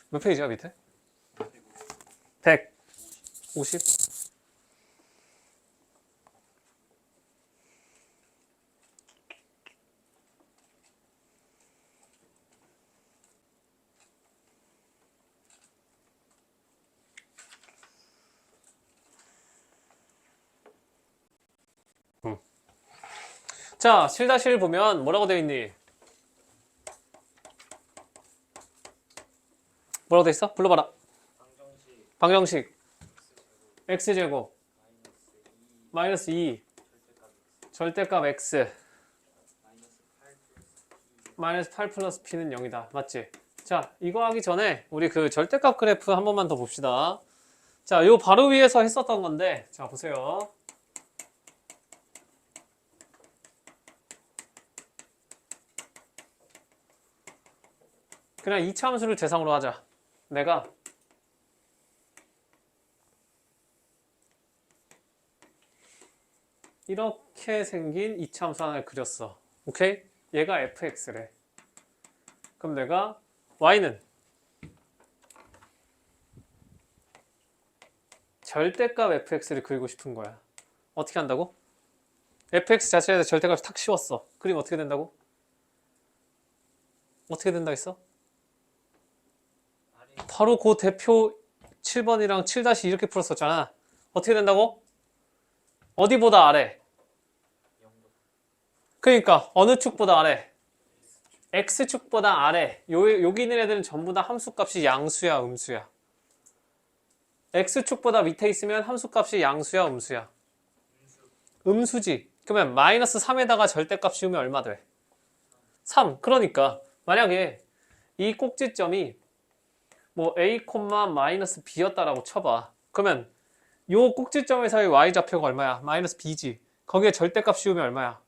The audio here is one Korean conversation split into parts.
몇 페이지야 밑에? 150? 자, 7-1 보면 뭐라고 되어 있니? 뭐라고 되어 있어? 불러봐라. 방정식 x제곱 마이너스 2 절대값 x 마이너스 8 플러스 p는 0이다. 맞지? 자, 이거 하기 전에 우리 그 절대값 그래프 한 번만 더 봅시다. 자, 요 바로 위에서 했었던 건데, 자, 보세요. 그냥 이차함수를 대상으로 하자. 내가 이렇게 생긴 이차함수 하나를 그렸어. 오케이? 얘가 fx래. 그럼 내가 y는 절대값 fx를 그리고 싶은 거야. 어떻게 한다고? fx 자체에서 절대값이 탁 씌웠어. 그리면 어떻게 된다고? 어떻게 된다 했어? 바로 그 대표 7번이랑 7- 이렇게 풀었었잖아. 어떻게 된다고? 어디보다 아래? 그러니까 어느 축보다 아래? x축보다 아래. 여기 있는 애들은 전부 다 함수값이 양수야, 음수야. x축보다 밑에 있으면 함수값이 양수야, 음수야? 음수지. 그러면 마이너스 3에다가 절대값 씌우면 얼마 돼? 3. 그러니까 만약에 이 꼭지점이 뭐 a, 마이너스 b였다라고 쳐봐. 그러면 요 꼭지점에서의 y좌표가 얼마야? 마이너스 b지. 거기에 절대값 씌우면 얼마야?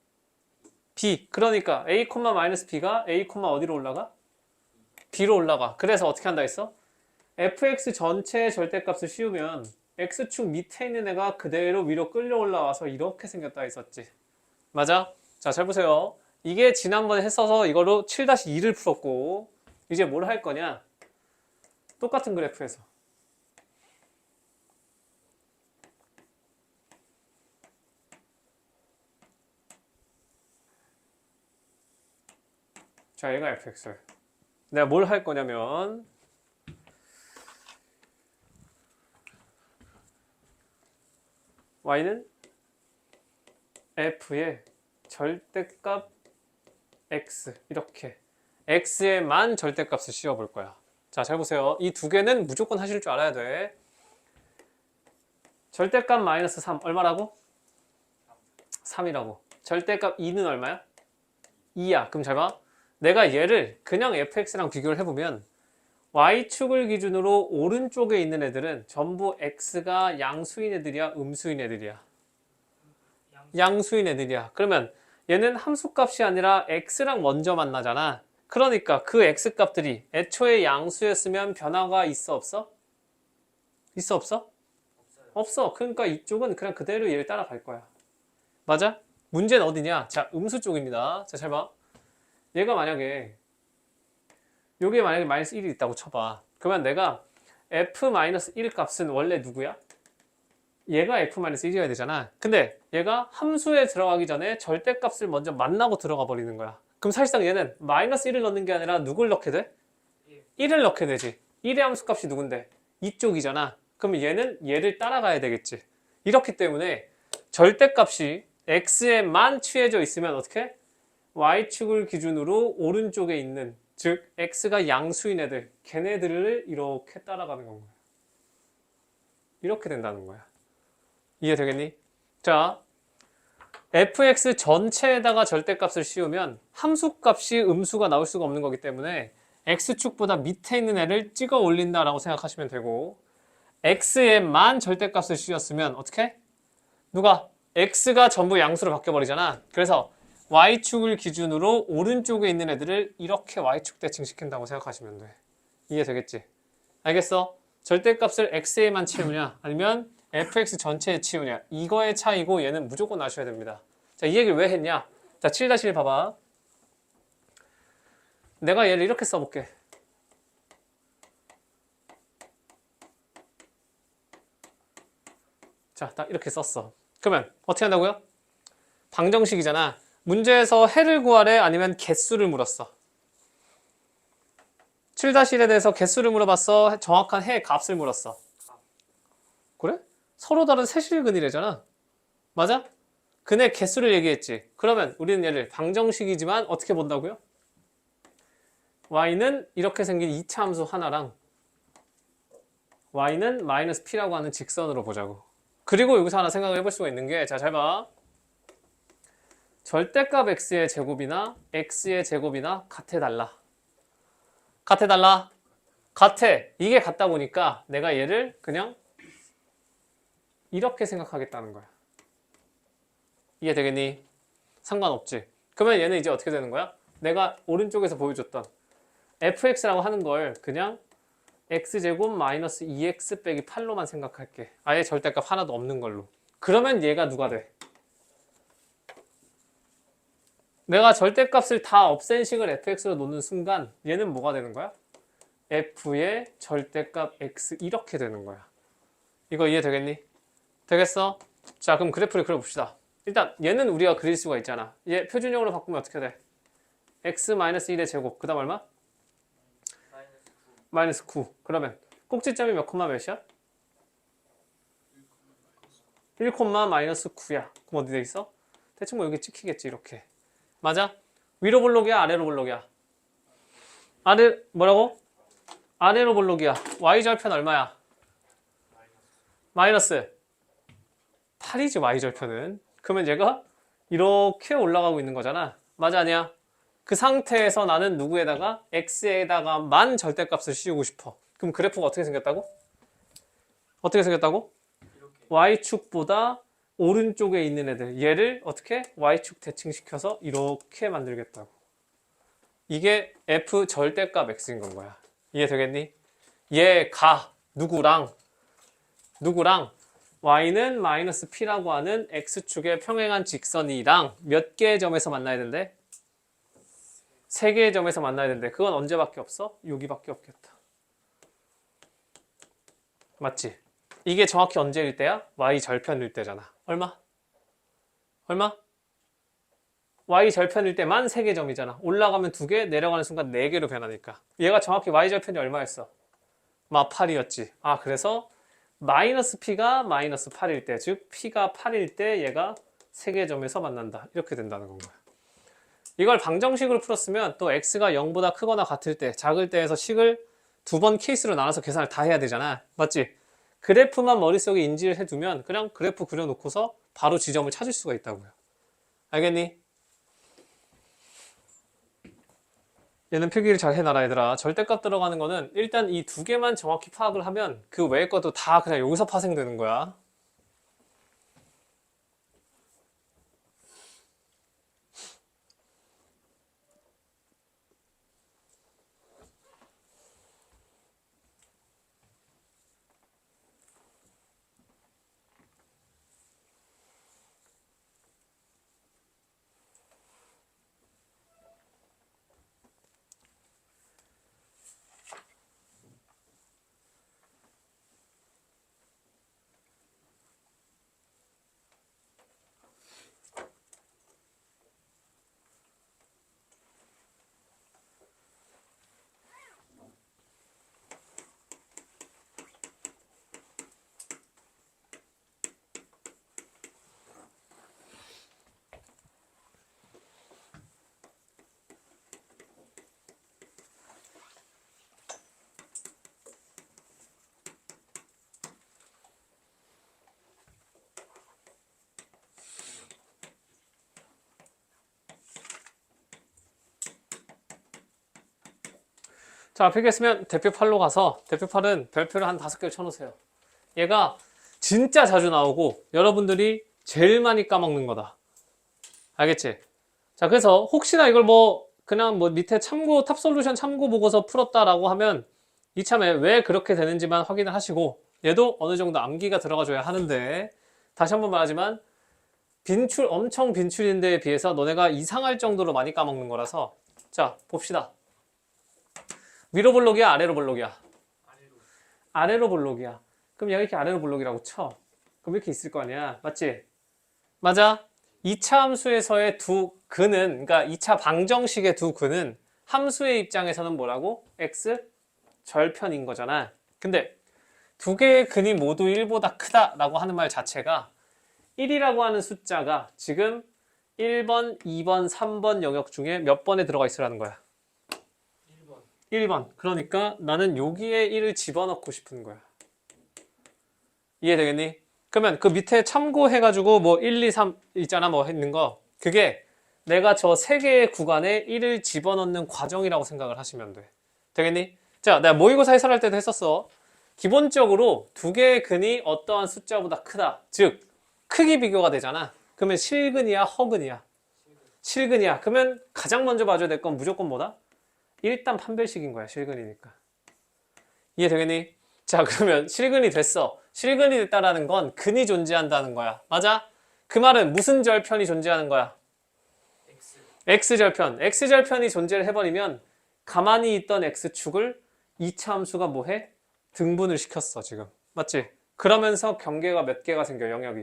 b. 그러니까 a, 마이너스 b가 a, 어디로 올라가? b로 올라가. 그래서 어떻게 한다 했어? fx 전체의 절대값을 씌우면 x축 밑에 있는 애가 그대로 위로 끌려 올라와서 이렇게 생겼다 했었지. 맞아? 자, 잘 보세요. 이게 지난번에 했어서 이거로 7-2를 풀었고, 이제 뭘 할 거냐? 똑같은 그래프에서 자, 얘가 fx. 내가 뭘 할 거냐면 y는 f의 절대값 x, 이렇게 x에만 절대값을 씌워볼 거야. 자, 잘 보세요. 이 두 개는 무조건 하실 줄 알아야 돼. 절대값 마이너스 3 얼마라고? 3이라고. 절대값 2는 얼마야? 2야. 그럼 잘 봐. 내가 얘를 그냥 fx랑 비교를 해보면 y축을 기준으로 오른쪽에 있는 애들은 전부 x가 양수인 애들이야, 음수인 애들이야? 양수인 애들이야. 그러면 얘는 함수값이 아니라 x랑 먼저 만나잖아. 그러니까 그 x값들이 애초에 양수였으면 변화가 있어, 없어? 있어, 없어? 없어. 그러니까 이쪽은 그냥 그대로 얘를 따라갈 거야. 맞아? 문제는 어디냐? 자, 음수 쪽입니다. 자, 잘 봐. 얘가 만약에 요게 만약에 마이너스 1이 있다고 쳐봐. 그러면 내가 f-1 값은 원래 누구야? 얘가 f-1이어야 되잖아. 근데 얘가 함수에 들어가기 전에 절대값을 먼저 만나고 들어가 버리는 거야. 그럼 사실상 얘는 마이너스 1을 넣는 게 아니라 누굴 넣게 돼? 1을 넣게 되지. 1의 함수값이 누군데? 이쪽이잖아. 그럼 얘는 얘를 따라가야 되겠지. 이렇기 때문에 절대값이 x에만 취해져 있으면 어떻게? y축을 기준으로 오른쪽에 있는, 즉 x가 양수인 애들, 걔네들을 이렇게 따라가는 건 거야. 이렇게 된다는 거야. 이해되겠니? 자, fx 전체에다가 절대값을 씌우면 함수값이 음수가 나올 수가 없는 거기 때문에 x축보다 밑에 있는 애를 찍어 올린다라고 생각하시면 되고, x에만 절대값을 씌웠으면 어떻게? 누가? x가 전부 양수로 바뀌어버리잖아. 그래서 y축을 기준으로 오른쪽에 있는 애들을 이렇게 y축 대칭시킨다고 생각하시면 돼. 이해되겠지? 알겠어? 절대값을 x에만 채우냐 아니면 fx 전체에 치우냐, 이거의 차이고 얘는 무조건 아셔야 됩니다. 자, 이 얘기를 왜 했냐? 자, 7-1 봐봐. 내가 얘를 이렇게 써볼게. 자, 딱 이렇게 썼어. 그러면 어떻게 한다고요? 방정식이잖아. 문제에서 해를 구하래 아니면 개수를 물었어? 7-1에 대해서 개수를 물어봤어? 정확한 해 값을 물었어? 그래? 서로 다른 세실근이래잖아. 맞아? 근의 개수를 얘기했지. 그러면 우리는 얘를 방정식이지만 어떻게 본다고요? y는 이렇게 생긴 2차 함수 하나랑 y는 마이너스 p라고 하는 직선으로 보자고. 그리고 여기서 하나 생각을 해볼 수가 있는 게, 자, 잘 봐. 절대값 x의 제곱이나 x의 제곱이나 같아 달라? 같아 달라? 같아. 이게 같다 보니까 내가 얘를 그냥 이렇게 생각하겠다는 거야. 이해되겠니? 상관없지. 그러면 얘는 이제 어떻게 되는 거야? 내가 오른쪽에서 보여줬던 fx라고 하는 걸 그냥 x제곱 마이너스 2x 빼기 8로만 생각할게. 아예 절대값 하나도 없는 걸로. 그러면 얘가 누가 돼? 내가 절대값을 다 없앤 식을 fx로 놓는 순간 얘는 뭐가 되는 거야? f의 절대값 x 이렇게 되는 거야. 이거 이해되겠니? 되겠어? 자, 그럼 그래프를 그려봅시다. 일단 얘는 우리가 그릴 수가 있잖아. 얘 표준형으로 바꾸면 어떻게 돼? x-1의 제곱 그 다음 얼마? 마이너스 9. 그러면 꼭지점이 몇 콤마 몇이야? 1 콤마 마이너스 9야. 그럼 어디 돼 있어? 대충 뭐 여기 찍히겠지 이렇게. 맞아? 위로 볼록이야 아래로 볼록이야? 아래 뭐라고? 아래로 볼록이야. y절편 얼마야? 마이너스 8이지 y절편은. 그러면 얘가 이렇게 올라가고 있는 거잖아. 맞아 아니야? 그 상태에서 나는 누구에다가 x에다가만 절대값을 씌우고 싶어. 그럼 그래프가 어떻게 생겼다고? 어떻게 생겼다고? y축보다 오른쪽에 있는 애들 얘를 어떻게? y축 대칭시켜서 이렇게 만들겠다고. 이게 f 절대값 x인 건 거야. 이해되겠니? 얘가 누구랑 y는 마이너스 p라고 하는 x축의 평행한 직선이랑 몇 개의 점에서 만나야 된대? 3개의 점에서 만나야 된대. 그건 언제밖에 없어? 여기밖에 없겠다. 맞지? 이게 정확히 언제일 때야? y절편일 때잖아. 얼마? y절편일 때만 3개 점이잖아. 올라가면 2개, 내려가는 순간 4개로 변하니까. 얘가 정확히 y절편이 얼마였어? 8이었지. 아, 그래서 마이너스 p가 마이너스 8일 때, 즉 p가 8일 때 얘가 3개 점에서 만난다. 이렇게 된다는 건 거야. 이걸 방정식으로 풀었으면 또 x가 0보다 크거나 같을 때, 작을 때에서 식을 2번 케이스로 나눠서 계산을 다 해야 되잖아. 맞지? 그래프만 머릿속에 인지를 해두면 그냥 그래프 그려놓고서 바로 지점을 찾을 수가 있다고요. 알겠니? 얘는 필기를 잘 해놔라 얘들아. 절대값 들어가는 거는 일단 이 2개만 정확히 파악을 하면 그 외의 것도 다 그냥 여기서 파생되는 거야. 자, 필기했으면 대표 8로 가서 대표 8은 별표를 한 5개를 쳐놓으세요. 얘가 진짜 자주 나오고 여러분들이 제일 많이 까먹는 거다. 알겠지? 자, 그래서 혹시나 이걸 그냥 밑에 참고 탑솔루션 참고 보고서 풀었다라고 하면 이참에 왜 그렇게 되는지만 확인을 하시고 얘도 어느 정도 암기가 들어가줘야 하는데 다시 한번 말하지만 엄청 빈출인 데에 비해서 너네가 이상할 정도로 많이 까먹는 거라서 자, 봅시다. 위로 볼록이야, 아래로 볼록이야? 아래로. 아래로 볼록이야. 그럼 얘가 이렇게 아래로 볼록이라고 쳐. 그럼 이렇게 있을 거 아니야. 맞지? 맞아. 2차 함수에서의 두 근은, 그러니까 2차 방정식의 두 근은 함수의 입장에서는 뭐라고? x 절편인 거잖아. 근데 두 개의 근이 모두 1보다 크다라고 하는 말 자체가 1이라고 하는 숫자가 지금 1번, 2번, 3번 영역 중에 몇 번에 들어가 있으라는 거야. 1번. 1번. 그러니까 나는 여기에 1을 집어넣고 싶은 거야. 이해되겠니? 그러면 그 밑에 참고해가지고 뭐 1, 2, 3 있잖아, 뭐 있는 거. 그게 내가 저 세 개의 구간에 1을 집어넣는 과정이라고 생각을 하시면 돼. 되겠니? 자, 내가 모의고사 해설할 때도 했었어. 기본적으로 두 개의 근이 어떠한 숫자보다 크다. 즉, 크기 비교가 되잖아. 그러면 실근이야, 허근이야? 실근이야. 그러면 가장 먼저 봐줘야 될 건 무조건 뭐다? 일단 판별식인 거야, 실근이니까. 이해되겠니? 자, 그러면 실근이 됐어. 실근이 됐다라는 건 근이 존재한다는 거야. 맞아? 그 말은 무슨 절편이 존재하는 거야? X. X절편. X절편이 존재를 해버리면 가만히 있던 X축을 2차 함수가 뭐해? 등분을 시켰어, 지금. 맞지? 그러면서 경계가 몇 개가 생겨, 영역이.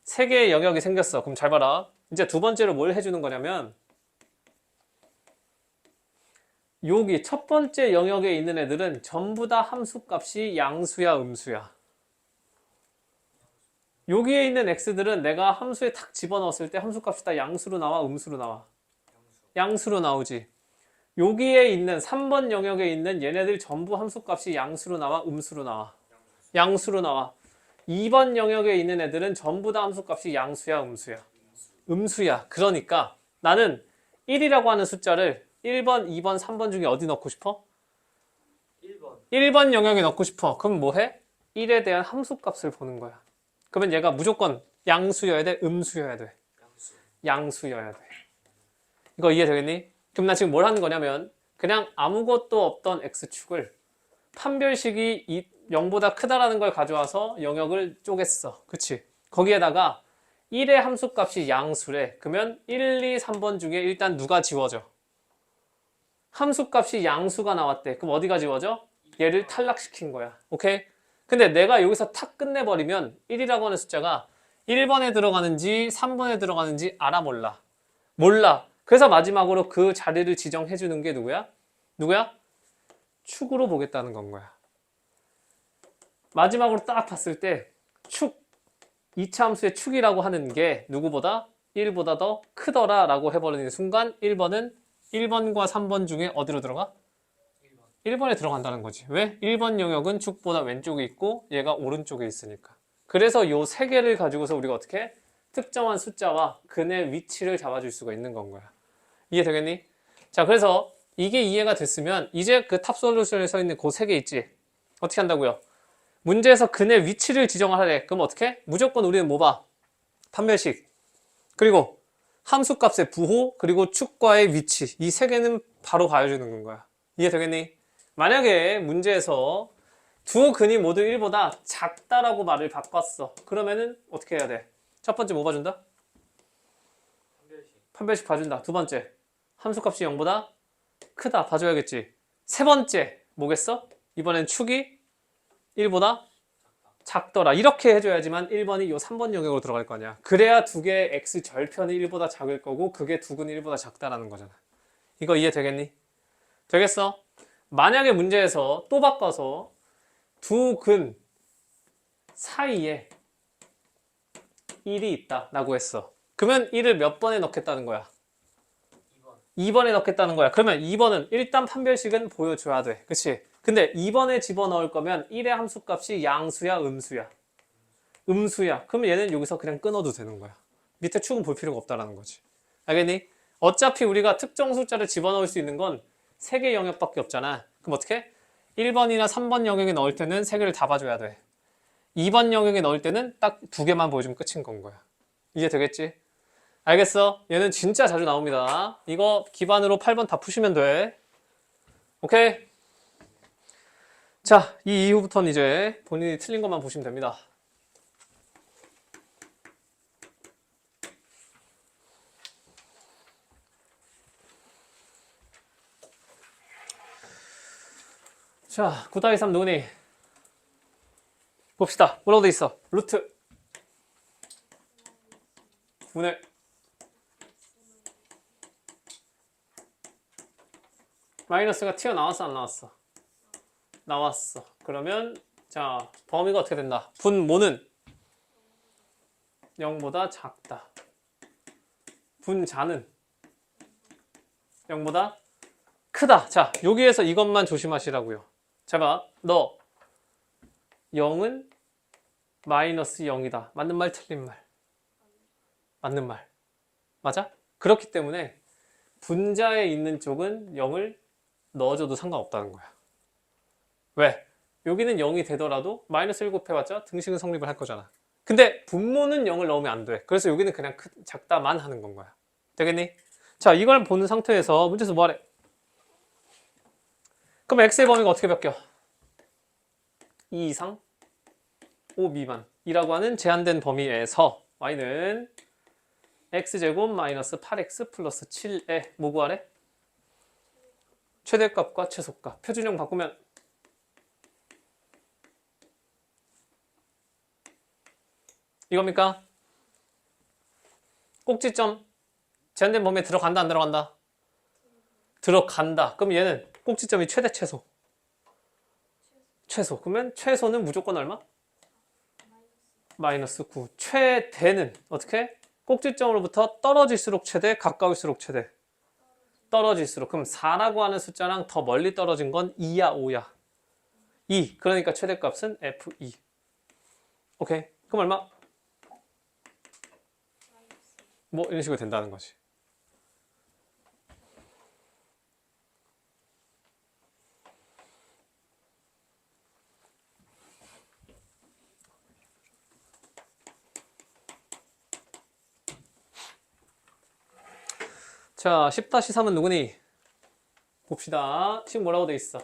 3개. 3개의 영역이 생겼어. 그럼 잘 봐라. 이제 두 번째로 뭘 해주는 거냐면 여기 첫 번째 영역에 있는 애들은 전부 다 함수값이 양수야, 음수야. 여기에 있는 x들은 내가 함수에 탁 집어넣었을 때 함수값이 다 양수로 나와, 음수로 나와? 양수로 나오지. 여기에 있는 3번 영역에 있는 얘네들 전부 함수값이 양수로 나와, 음수로 나와? 양수로 나와. 2번 영역에 있는 애들은 전부 다 함수값이 양수야, 음수야? 음수야. 그러니까 나는 1이라고 하는 숫자를 1번, 2번, 3번 중에 어디 넣고 싶어? 1번. 1번 영역에 넣고 싶어. 그럼 뭐 해? 1에 대한 함수값을 보는 거야. 그러면 얘가 무조건 양수여야 돼? 음수여야 돼? 양수. 양수여야 돼. 이거 이해되겠니? 그럼 나 지금 뭘 하는 거냐면 그냥 아무것도 없던 x축을 판별식이 0보다 크다라는 걸 가져와서 영역을 쪼갰어. 그치? 거기에다가 1의 함수값이 양수래. 그러면 1, 2, 3번 중에 일단 누가 지워져? 함수값이 양수가 나왔대. 그럼 어디가 지워져? 얘를 탈락시킨 거야. 오케이? 근데 내가 여기서 탁 끝내버리면 1이라고 하는 숫자가 1번에 들어가는지 3번에 들어가는지 알아 몰라? 몰라. 그래서 마지막으로 그 자리를 지정해 주는 게 누구야? 누구야? 축으로 보겠다는 건 거야. 마지막으로 딱 봤을 때 축, 2차 함수의 축이라고 하는 게 누구보다 1보다 더 크더라 라고 해버리는 순간 1번은 1번과 3번 중에 어디로 들어가? 1번에 들어간다는 거지. 왜? 1번 영역은 축보다 왼쪽에 있고 얘가 오른쪽에 있으니까. 그래서 요 세 개를 가지고서 우리가 어떻게 특정한 숫자와 근의 위치를 잡아줄 수가 있는 건 거야. 이해되겠니? 자, 그래서 이게 이해가 됐으면 이제 그 탑 솔루션에 서 있는 그 세 개 있지? 어떻게 한다고요? 문제에서 근의 위치를 지정을 하래. 그럼 어떻게? 무조건 우리는 뭐 봐? 판별식. 그리고 함수값의 부호, 그리고 축과의 위치. 이 세 개는 바로 가려주는 거야. 이해되겠니? 만약에 문제에서 두 근이 모두 1보다 작다라고 말을 바꿨어. 그러면은 어떻게 해야 돼? 첫 번째 뭐 봐준다? 판별식. 판별식 봐준다. 두 번째, 함수값이 0보다 크다. 봐줘야겠지. 세 번째, 뭐겠어? 이번엔 축이 1보다 작더라. 이렇게 해줘야지만 1번이 요 3번 영역으로 들어갈 거 아니야. 그래야 두 개의 x 절편이 1보다 작을 거고 그게 두 근이 1보다 작다라는 거잖아. 이거 이해되겠니? 되겠어? 만약에 문제에서 또 바꿔서 두 근 사이에 1이 있다라고 했어. 그러면 1을 몇 번에 넣겠다는 거야? 2번. 2번에 넣겠다는 거야. 그러면 2번은 일단 판별식은 보여줘야 돼. 그치? 근데 2번에 집어넣을 거면 1의 함수값이 양수야, 음수야? 음수야. 그러면 얘는 여기서 그냥 끊어도 되는 거야. 밑에 축은 볼 필요가 없다라는 거지. 알겠니? 어차피 우리가 특정 숫자를 집어넣을 수 있는 건 3개 영역밖에 없잖아. 그럼 어떻게? 1번이나 3번 영역에 넣을 때는 3개를 다 봐줘야 돼. 2번 영역에 넣을 때는 딱 2개만 보여주면 끝인 건 거야. 이해 되겠지? 알겠어? 얘는 진짜 자주 나옵니다. 이거 기반으로 8번 다 푸시면 돼. 오케이? 자, 이 이후부터는 이제 본인이 틀린 것만 보시면 됩니다. 자, 9-3 누구니? 봅시다. 뭐라고 돼 있어? 루트 분의 마이너스가 튀어나왔어 안 나왔어? 나왔어. 그러면 자 범위가 어떻게 된다? 분모는 0보다 작다. 분자는 0보다 크다. 자 여기에서 이것만 조심하시라고요. 자 봐. 너 0은 마이너스 0이다. 맞는 말 틀린 말? 맞는 말. 맞아? 그렇기 때문에 분자에 있는 쪽은 0을 넣어줘도 상관없다는 거야. 왜? 여기는 0이 되더라도 마이너스 1 곱해봤자 등식은 성립을 할 거잖아. 근데 분모는 0을 넣으면 안 돼. 그래서 여기는 그냥 작다만 하는 건 거야. 되겠니? 자, 이걸 보는 상태에서 문제에서 뭐하래? 그럼 x의 범위가 어떻게 바뀌어? 2 이상, 5 미만 이라고 하는 제한된 범위에서 y는 x제곱 마이너스 8x 플러스 7에 뭐 구하래? 최대값과 최소값. 표준형 바꾸면 이겁니까? 꼭지점 제한된 범위에 들어간다 안 들어간다? 들어간다. 그럼 얘는 꼭지점이 최대 최소. 최소. 그러면 최소는 무조건 얼마? 마이너스 9. 최대는 어떻게? 꼭지점으로부터 떨어질수록 최대, 가까울수록 최대. 떨어질수록. 그럼 4라고 하는 숫자랑 더 멀리 떨어진 건 2야, 5야? 2. 그러니까 최대값은 F2. 오케이. 그럼 얼마? 뭐 이런 식으로 된다는 거지. 자, 10-3은 누구니? 봅시다. 10 뭐라고 돼 있어?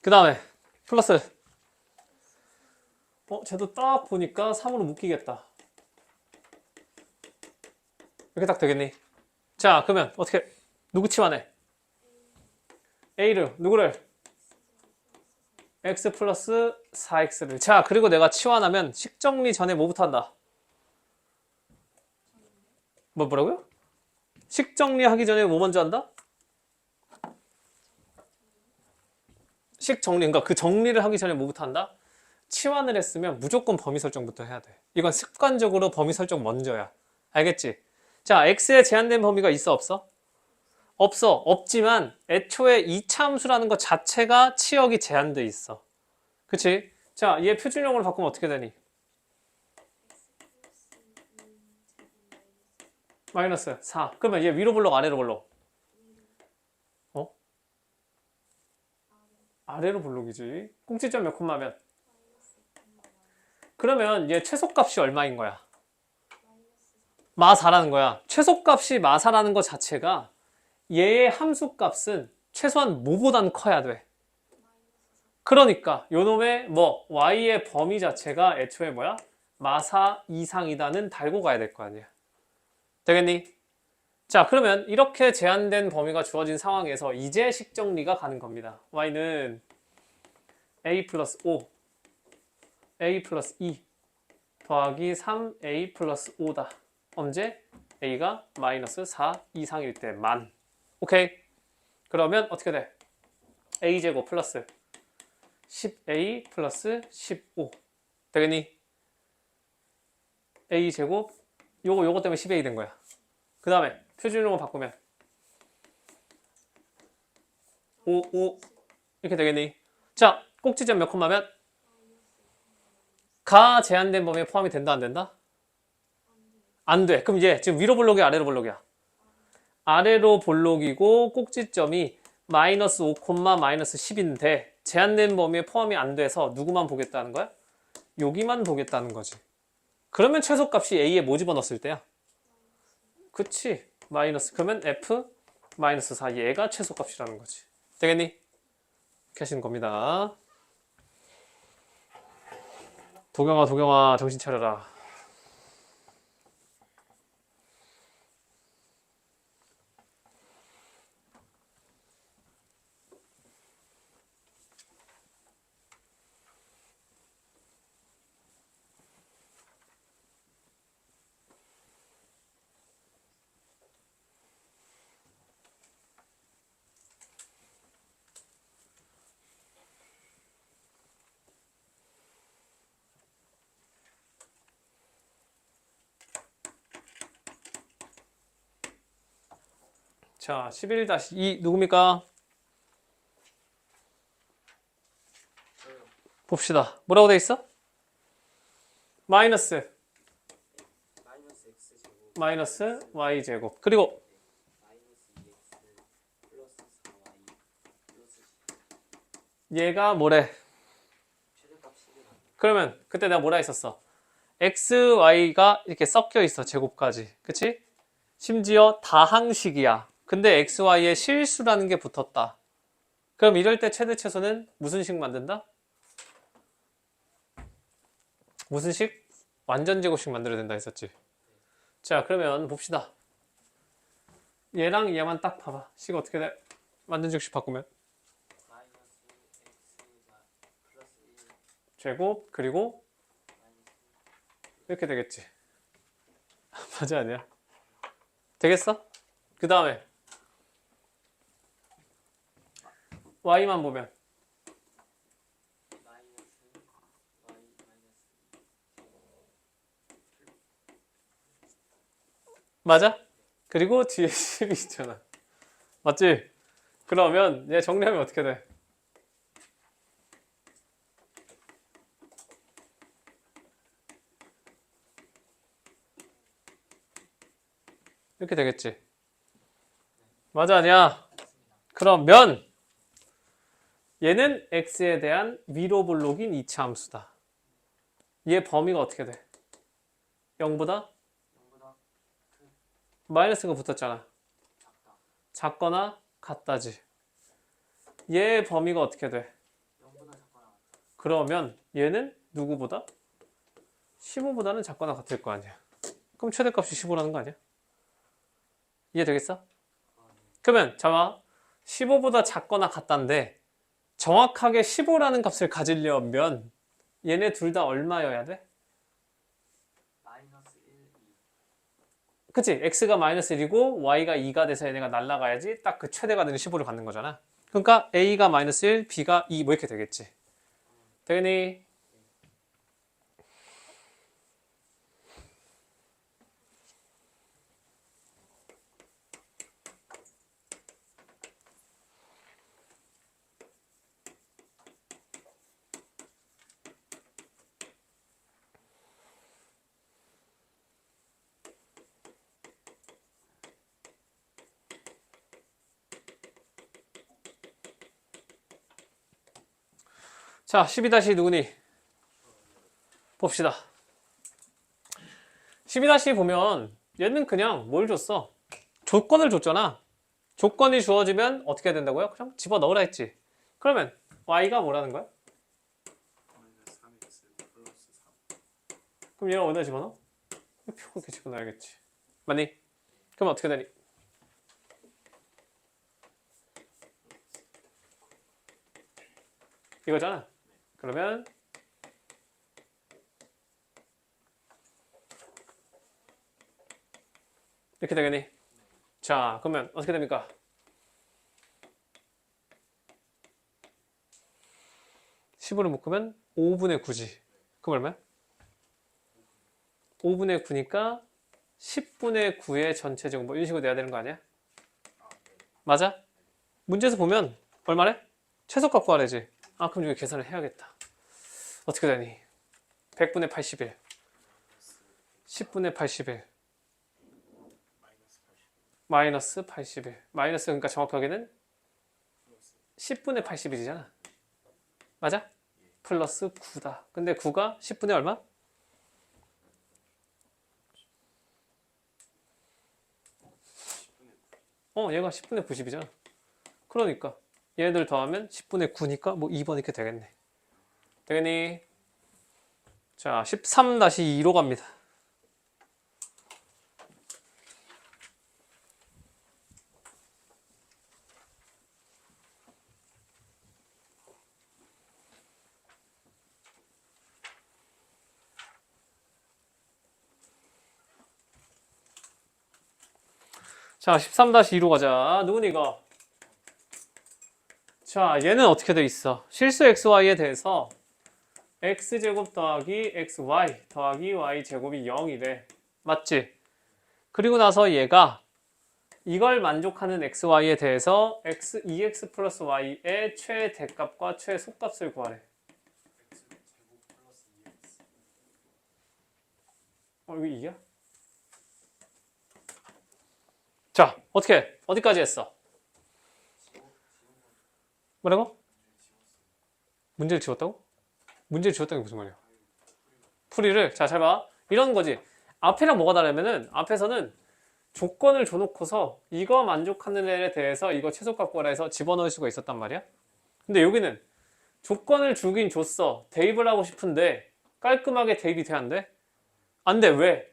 그 다음에 플러스 쟤도 딱 보니까 3으로 묶이겠다. 이렇게 딱 되겠니? 자 그러면 어떻게 누구 치환해? A를 누구를? x 플러스 4x를. 자 그리고 내가 치환하면 식정리 전에 뭐부터 한다? 뭐라고요? 식정리하기 전에 뭐 먼저 한다? 식정리, 그러니까 그 정리를 하기 전에 뭐부터 한다? 치환을 했으면 무조건 범위 설정부터 해야 돼. 이건 습관적으로 범위 설정 먼저야. 알겠지? 자, x에 제한된 범위가 있어 없어? 없어. 없지만 애초에 이차함수라는 것 자체가 치역이 제한돼 있어. 그치? 자, 얘 표준형으로 바꾸면 어떻게 되니? 마이너스 4. 그러면 얘 위로 볼록 아래로 볼록? 아래로 볼록이지. 꼭지점 몇 콤마면? 그러면 얘 최소값이 얼마인 거야? 마4라는 거야. 최소값이 마4라는 것 자체가 얘의 함수값은 최소한 뭐보단 커야 돼. 그러니까 요놈의 y의 범위 자체가 애초에 뭐야? 마4 이상이다는 달고 가야 될 거 아니야. 되겠니? 자 그러면 이렇게 제한된 범위가 주어진 상황에서 이제 식정리가 가는 겁니다. y는 a 플러스 5 a 플러스 2 더하기 3a 플러스 5다. 언제? a가 마이너스 4 이상일 때만. 오케이? 그러면 어떻게 돼? a제곱 플러스 10a 플러스 15 되겠니? a제곱 요거 때문에 10a 된 거야. 그 다음에 표준으로 바꾸면 5 이렇게 되겠니? 자 꼭지점 몇 콤마면? 가 제한된 범위에 포함이 된다 안 된다? 안 돼. 그럼 얘 지금 위로 볼록이야 아래로 볼록이야? 아래로 볼록이고 꼭지점이 마이너스 5 마이너스 10인데 제한된 범위에 포함이 안 돼서 누구만 보겠다는 거야? 여기만 보겠다는 거지. 그러면 최소값이 a에 뭐 집어넣었을 때야? 그치 마이너스. 그러면 f 마이너스 4 얘가 최소값이라는 거지. 되겠니? 이렇게 하시는 겁니다. 도경아, 정신 차려라. 자, 11-2 누굽니까? 저요. 봅시다. 뭐라고 돼 있어? 마이너스 마이너스 x 제곱. 마이너스 y 제곱. 그리고 마이너스 2x 플러스 4y 플러스 10. 얘가 뭐래? 최대값 10이라는. 그러면 그때 내가 뭐라 했었어? x, y가 이렇게 섞여 있어. 제곱까지. 그치? 심지어 다항식이야. 근데 x, y에 실수라는 게 붙었다. 그럼 이럴 때 최대 최소는 무슨 식 만든다? 무슨 식? 완전 제곱식 만들어야 된다 했었지. 자, 그러면 봅시다. 얘랑 얘만 딱 봐봐. 식 어떻게 돼? 완전 제곱식 바꾸면 마이너스 x가 플러스 1 제곱 그리고 마이너스 이렇게 되겠지. 맞아 아니야? 되겠어? 그 다음에 y만 보면 마이너스 y 마이너스 맞아? 그리고 뒤에 10이 있잖아. 맞지? 그러면 얘 정리하면 어떻게 돼? 이렇게 되겠지. 맞아 아니야? 그러면 얘는 x에 대한 위로 볼록인 이차 함수다. 얘 범위가 어떻게 돼? 0보다 0보다 마이너스가 붙었잖아. 작다. 작거나 같다지. 얘 범위가 어떻게 돼? 0보다 작거나 같다. 그러면 얘는 누구보다? 15보다는 작거나 같을 거 아니야. 그럼 최대값이 15라는 거 아니야? 이해되겠어? 그러면 잠깐 15보다 작거나 같다인데 정확하게 15라는 값을 가지려면 얘네 둘 다 얼마여야 돼? 마이너스 1, 2. 그치? x가 마이너스 1이고 y가 2가 돼서 얘네가 날라가야지 딱 그 최대가 되는 15를 갖는 거잖아. 그러니까 a가 마이너스 1, b가 2 뭐 이렇게 되겠지. 되니? 자, 12- 누구니? 봅시다. 12- 보면 얘는 그냥 뭘 줬어? 조건을 줬잖아. 조건이 주어지면 어떻게 해야 된다고요? 그냥 집어넣으라 했지. 그러면 y가 뭐라는 거야? 마이너스 3x 플러스 3. 그럼 얘를 어디다 집어넣어? 표 이렇게 집어넣어야겠지. 맞니? 그럼 어떻게 되니? 이거잖아. 그러면 이렇게 되겠니? 자, 그러면 어떻게 됩니까? 15를 묶으면 5분의 9지. 그럼 얼마야? 5분의 9니까 10분의 9의 전체 제곱 뭐 이런 식으로 내야 되는 거 아니야? 맞아? 문제에서 보면 얼마래? 최소값 구하래지. 아, 그럼 이거 계산을 해야겠다. 어떻게 되니? 100분의 81 10분의 81 마이너스 81 마이너스 그러니까 정확하게는 10분의 81이잖아. 맞아? 플러스 9다. 근데 9가 10분의 얼마? 얘가 10분의 90이잖아. 그러니까 얘네들 더하면 10분의 9니까 뭐 2번 이렇게 되겠네. 되겠니? 자, 13-2로 갑니다. 자, 13-2로 가자. 누구니 이거? 자, 얘는 어떻게 돼 있어? 실수 xy에 대해서 x제곱 더하기 xy 더하기 y제곱이 0이래. 맞지? 그리고 나서 얘가 이걸 만족하는 xy에 대해서 2x 플러스 y의 최대값과 최소값을 구하래. x 제곱 플러스 2x. 이거 이게? 자, 어떻게? 어디까지 했어? 뭐라고? 문제를 지웠다고? 문제를 지웠다는 게 무슨 말이야? 풀이를? 자, 잘 봐. 이런 거지. 앞이랑 뭐가 다르면은 앞에서는 조건을 줘놓고서 이거 만족하는 애에 대해서 이거 최소값 구하라 해서 집어넣을 수가 있었단 말이야. 근데 여기는 조건을 주긴 줬어. 대입을 하고 싶은데 깔끔하게 대입이 돼, 안 돼? 안 돼. 왜?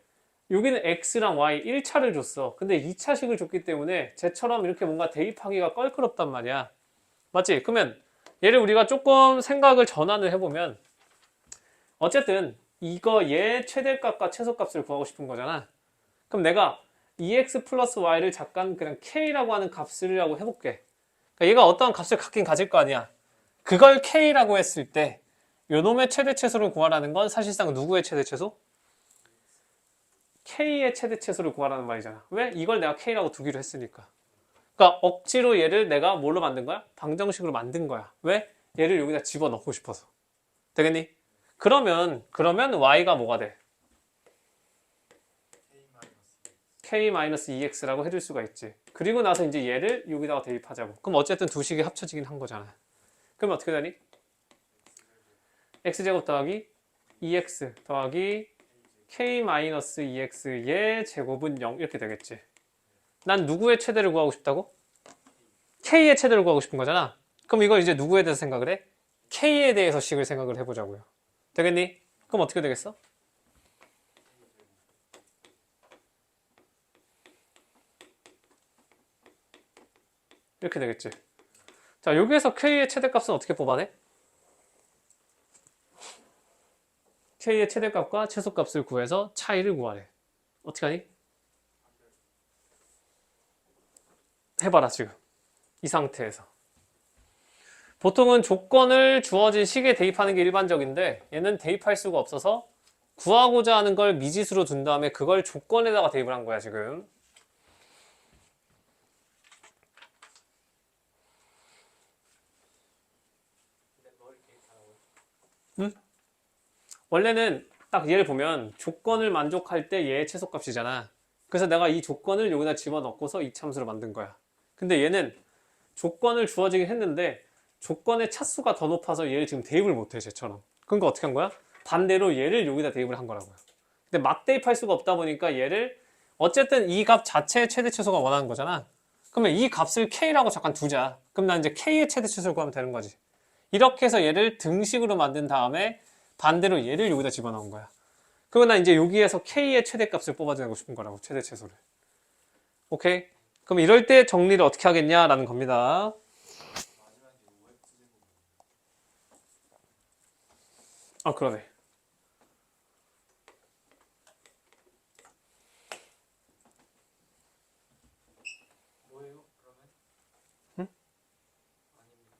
여기는 x랑 y 1차를 줬어. 근데 2차식을 줬기 때문에 쟤처럼 이렇게 뭔가 대입하기가 껄끄럽단 말이야. 맞지? 그러면 얘를 우리가 조금 생각을 전환을 해보면 어쨌든 이거 얘 최대값과 최소값을 구하고 싶은 거잖아. 그럼 내가 2x 플러스 y를 잠깐 그냥 k라고 하는 값이라고 해볼게. 그러니까 얘가 어떤 값을 갖긴 가질 거 아니야. 그걸 k라고 했을 때 요놈의 최대 최소를 구하라는 건 사실상 누구의 최대 최소? k의 최대 최소를 구하라는 말이잖아. 왜? 이걸 내가 k라고 두기로 했으니까. 그러니까 억지로 얘를 내가 뭘로 만든 거야? 방정식으로 만든 거야. 왜? 얘를 여기다 집어넣고 싶어서. 되겠니? 그러면 y가 뭐가 돼? k-2x라고 해줄 수가 있지. 그리고 나서 이제 얘를 여기다가 대입하자고. 그럼 어쨌든 두 식이 합쳐지긴 한 거잖아. 그럼 어떻게 되니? x제곱 더하기 2x 더하기 k-2x의 제곱은 0 이렇게 되겠지. 난 누구의 최대를 구하고 싶다고? k의 최대를 구하고 싶은 거잖아. 그럼 이걸 이제 누구에 대해서 생각을 해? k에 대해서 식을 생각을 해보자고요. 되겠니? 그럼 어떻게 되겠어? 이렇게 되겠지. 자, 여기에서 k의 최대값은 어떻게 뽑아내? k의 최대값과 최소값을 구해서 차이를 구하래. 어떻게 하니? 해봐라 지금. 이 상태에서. 보통은 조건을 주어진 식에 대입하는 게 일반적인데 얘는 대입할 수가 없어서 구하고자 하는 걸 미지수로 둔 다음에 그걸 조건에다가 대입을 한 거야 지금. 응? 원래는 딱 얘를 보면 조건을 만족할 때 얘의 최소값이잖아. 그래서 내가 이 조건을 여기다 집어넣고서 이 참수를 만든 거야. 근데 얘는 조건을 주어지긴 했는데 조건의 차수가 더 높아서 얘를 지금 대입을 못해 쟤처럼. 그러니까 어떻게 한 거야? 반대로 얘를 여기다 대입을 한 거라고요. 근데 막 대입할 수가 없다 보니까 얘를 어쨌든 이 값 자체의 최대 최소가 원하는 거잖아. 그러면 이 값을 k라고 잠깐 두자. 그럼 난 이제 k의 최대 최소를 구하면 되는 거지. 이렇게 해서 얘를 등식으로 만든 다음에 반대로 얘를 여기다 집어넣은 거야. 그리고 난 이제 여기에서 k의 최대값을 뽑아내고 싶은 거라고, 최대 최소를. 오케이? 그럼 이럴 때 정리를 어떻게 하겠냐라는 겁니다. 아, 그러네. 뭐예요? 그러면? 응? 아닙니다.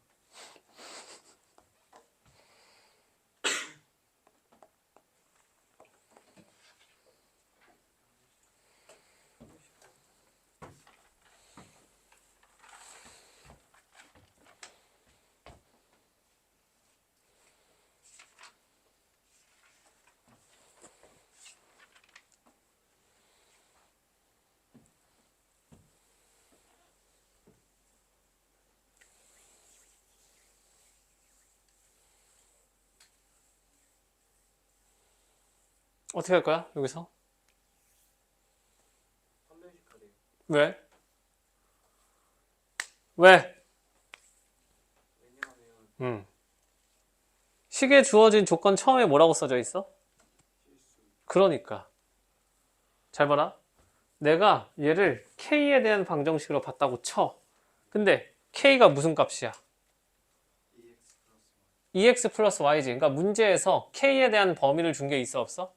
어떻게 할 거야? 여기서? 판별식하래요. 왜? 왜? 왜냐하면 식에 주어진 조건 처음에 뭐라고 써져 있어? 그러니까 잘 봐라. 내가 얘를 k에 대한 방정식으로 봤다고 쳐. 근데 k가 무슨 값이야? EX 플러스 Y. EX 플러스 y지. 그러니까 문제에서 k에 대한 범위를 준 게 있어 없어?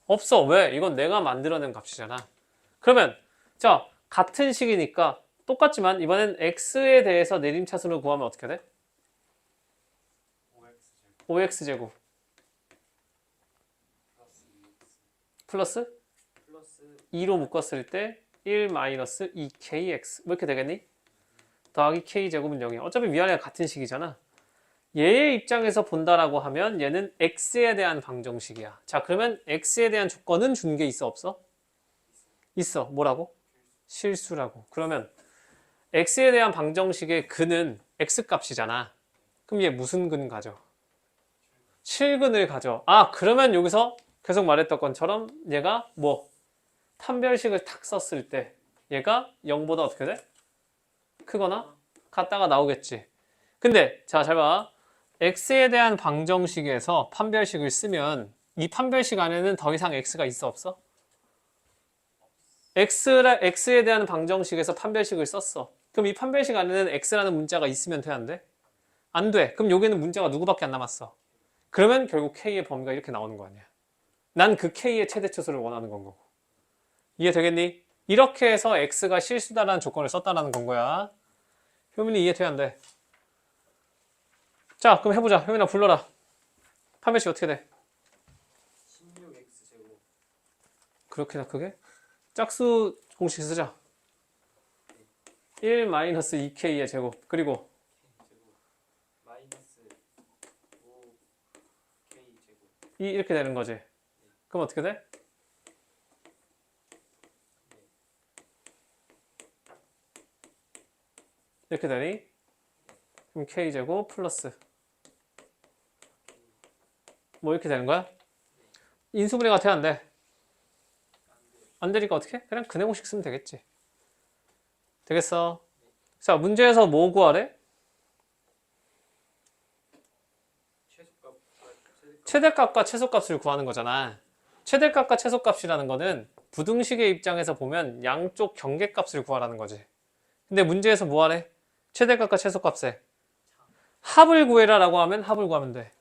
없어. 왜? 이건 내가 만들어낸 값이잖아. 그러면 자 같은 식이니까 똑같지만 이번엔 x에 대해서 내림차순을 구하면 어떻게 돼? OX 5x제곱 제곱 플러스 EX 플러스 플러스 2로 묶었을 때 1 마이너스 2kx 뭐 이렇게 되겠니? 더하기 k제곱은 0이야. 어차피 위아래가 같은 식이잖아. 얘의 입장에서 본다라고 하면 얘는 x에 대한 방정식이야. 자 그러면 x에 대한 조건은 준 게 있어 없어? 있어. 뭐라고? 실수라고. 그러면 x에 대한 방정식의 근은 x값이잖아. 그럼 얘 무슨 근 가져? 실근을 가져. 아 그러면 여기서 계속 말했던 것처럼 얘가 뭐 판별식을 탁 썼을 때 얘가 0보다 어떻게 돼? 크거나 같다가 나오겠지. 근데 자 잘 봐. x에 대한 방정식에서 판별식을 쓰면 이 판별식 안에는 더 이상 x가 있어 없어? x에 대한 방정식에서 판별식을 썼어. 그럼 이 판별식 안에는 x라는 문자가 있으면 돼, 안 돼? 안 돼. 그럼 여기는 문자가 누구밖에 안 남았어? 그러면 결국 k의 범위가 이렇게 나오는 거 아니야. 난 그 k의 최대치수를 원하는 건 거고. 이해되겠니? 이렇게 해서 x가 실수다라는 조건을 썼다라는 건 거야. 효민이 이해돼야 안 돼? 자, 그럼 해보자. 효민아 불러라. 판별식 어떻게 돼? 16X 제곱 그렇게나 크게? 짝수 공식 쓰자. 1 마이너스 2k의 제곱. 그리고 제곱 마이너스 5K 제곱 이렇게 되는 거지. 그럼 어떻게 돼? 이렇게 되니? 그럼 k제곱 플러스 뭐 이렇게 되는 거야? 인수분해가 돼, 안 돼? 안 되니까 어떻게? 그냥 근해 공식 쓰면 되겠지. 되겠어? 자, 문제에서 뭐 구하래? 최대값과 최소값을 구하는 거잖아. 최대값과 최소값이라는 거는 부등식의 입장에서 보면 양쪽 경계값을 구하라는 거지. 근데 문제에서 뭐 하래? 최대값과 최소값에 합을 구해라 라고 하면 합을 구하면 돼.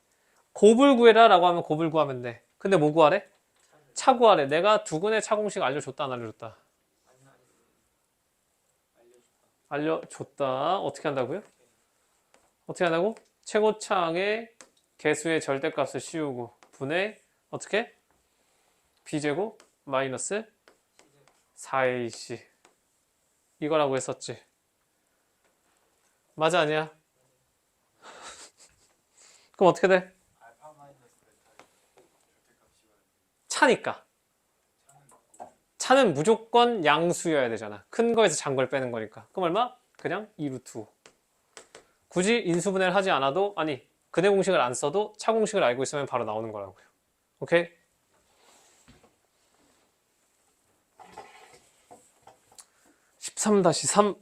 곱을 구해라 라고 하면 곱을 구하면 돼. 근데 뭐 구하래? 차 구하래. 내가 두근의 차 공식 알려줬다 안 알려줬다? 알려줬다. 어떻게 한다고요? 어떻게 한다고? 최고차항의 개수의 절대값을 씌우고 분의 어떻게? b제곱 마이너스 4ac 이거라고 했었지. 맞아 아니야? 그럼 어떻게 돼? 알파 마이너스 베타 절대값이 차니까. 차는 무조건 양수여야 되잖아. 큰 거에서 작은 걸 빼는 거니까. 그럼 얼마? 그냥 2루트 5. 굳이 인수분해를 하지 않아도 아니 근해 공식을 안 써도 차 공식을 알고 있으면 바로 나오는 거라고요. 오케이? 13-3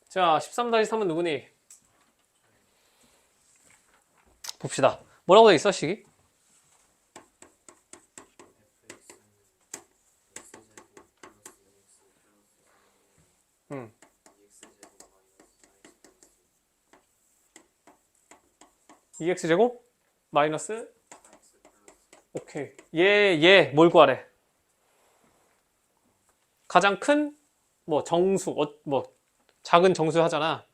자, 13-3은 누구니? 봅시다. 뭐라고 돼 있어, 식이? 음. EX제곱 마이너스 오케이. 뭘 구하래? 가장 큰 뭐 정수, 뭐 작은 정수 하잖아.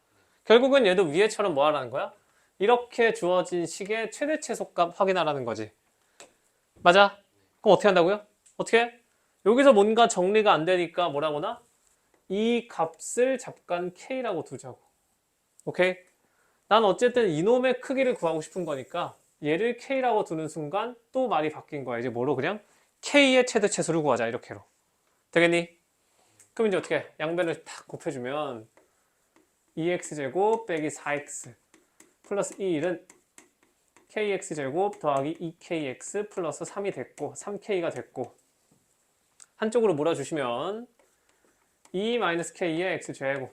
결국은 얘도 위에처럼 뭐 하라는 거야? 이렇게 주어진 식의 최대 최소값 확인하라는 거지. 맞아? 그럼 어떻게 한다고요? 어떻게? 여기서 뭔가 정리가 안 되니까 뭐라고나? 이 값을 잠깐 k라고 두자고. 오케이? 난 어쨌든 이놈의 크기를 구하고 싶은 거니까 얘를 k라고 두는 순간 또 말이 바뀐 거야. 이제 뭐로 그냥 k의 최대 최소를 구하자 이렇게로. 되겠니? 그럼 이제 어떻게 양변을 탁 곱해주면 2x제곱 빼기 4x 플러스 2은 kx제곱 더하기 2kx 플러스 3이 됐고 3k가 됐고 한쪽으로 몰아주시면 2-k의 x제곱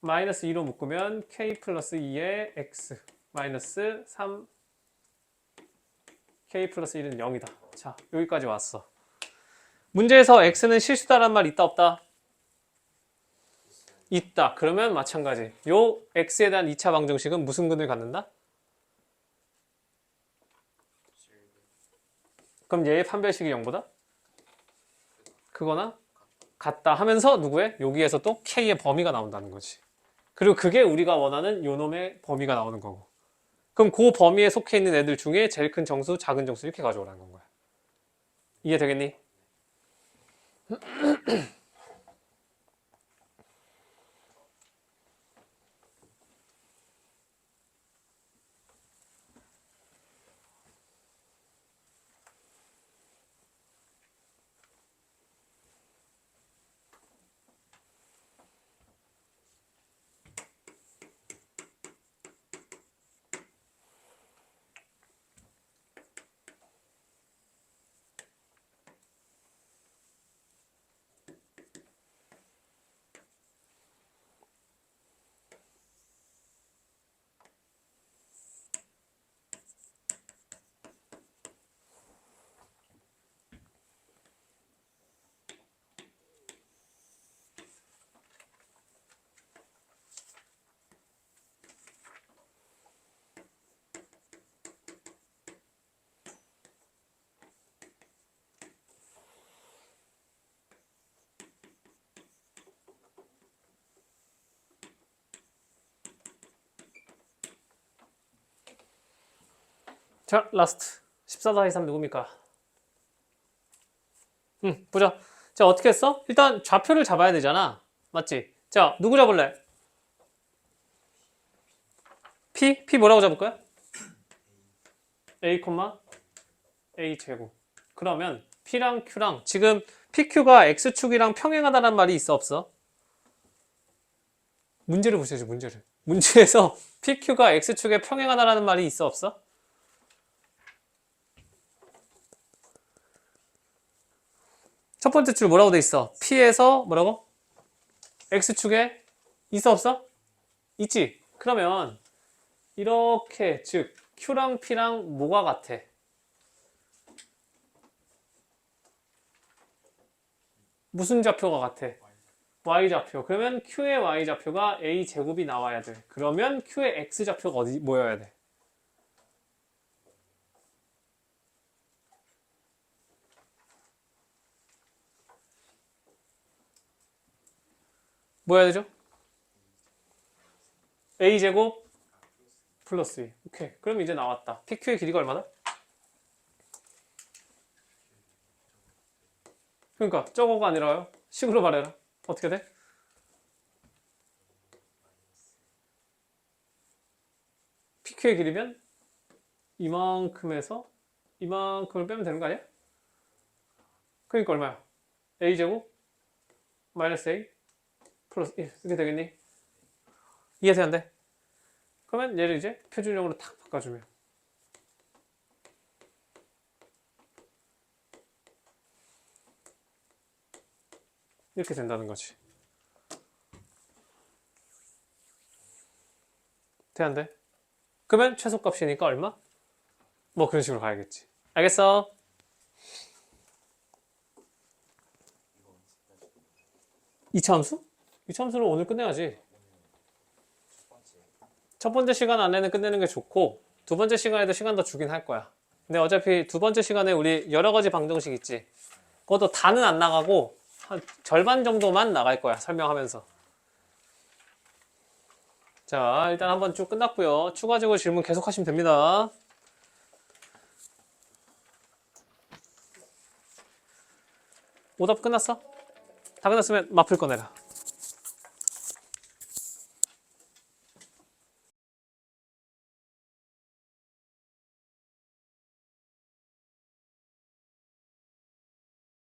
마이너스 2로 묶으면 k 플러스 2의 x 마이너스 3 k 플러스 1은 0이다. 자, 여기까지 왔어. 문제에서 x는 실수다란 말 있다 없다? 있다. 그러면 마찬가지. 요 x에 대한 2차 방정식은 무슨 근을 갖는다? 그럼 얘의 판별식이 0보다? 그거나 같다 하면서 누구의? 여기에서 또 k의 범위가 나온다는 거지. 그리고 그게 우리가 원하는 요놈의 범위가 나오는 거고. 그럼 그 범위에 속해 있는 애들 중에 제일 큰 정수, 작은 정수 이렇게 가져오라는 거야. 이해되겠니? 자, 라스트. 14-3 누굽니까? 보자. 자, 어떻게 했어? 일단 좌표를 잡아야 되잖아. 맞지? 자, 누구 잡을래? P? P 뭐라고 잡을 거야? A, A 제곱. 그러면 P랑 Q랑 지금 PQ가 X축이랑 평행하다는 말이 있어 없어? 문제를 보셔야지, 문제를. 문제에서 PQ가 X축에 평행하다라는 말이 있어 없어? 첫 번째 줄 뭐라고 돼 있어? P에서 뭐라고? X축에 있어 없어? 있지? 그러면 이렇게 즉 Q랑 P랑 뭐가 같아? 무슨 좌표가 같아? Y좌표. 그러면 Q의 Y좌표가 A제곱이 나와야 돼. 그러면 Q의 X좌표가 어디 모여야 돼? 뭐 해야 되죠? A제곱 플러스 2. 오케이. 그럼 이제 나왔다. PQ의 길이가 얼마다? 그러니까 저거가 아니라요. 식으로 말해라. 어떻게 돼? PQ의 길이면 이만큼에서 이만큼을 빼면 되는 거 아니야? 그러니까 얼마야? A제곱 마이너스 A 플러스 1 이렇게 되겠니? 이해돼 안 돼? 그러면 얘를 이제 표준형으로 탁 바꿔주면 이렇게 된다는 거지. 돼 안 돼? 그러면 최소값이니까 얼마? 뭐 그런 식으로 가야겠지. 알겠어? 이차 함수? 이차 함수는 오늘 끝내야지. 첫 번째 시간 안에는 끝내는 게 좋고 두 번째 시간에도 시간 더 주긴 할 거야. 근데 어차피 두 번째 시간에 우리 여러 가지 방정식 있지. 그것도 다는 안 나가고 한 절반 정도만 나갈 거야. 설명하면서. 자, 일단 한번 쭉 끝났고요. 추가적으로 질문 계속 하시면 됩니다. 오답 끝났어? 다 끝났으면 마플 꺼내라.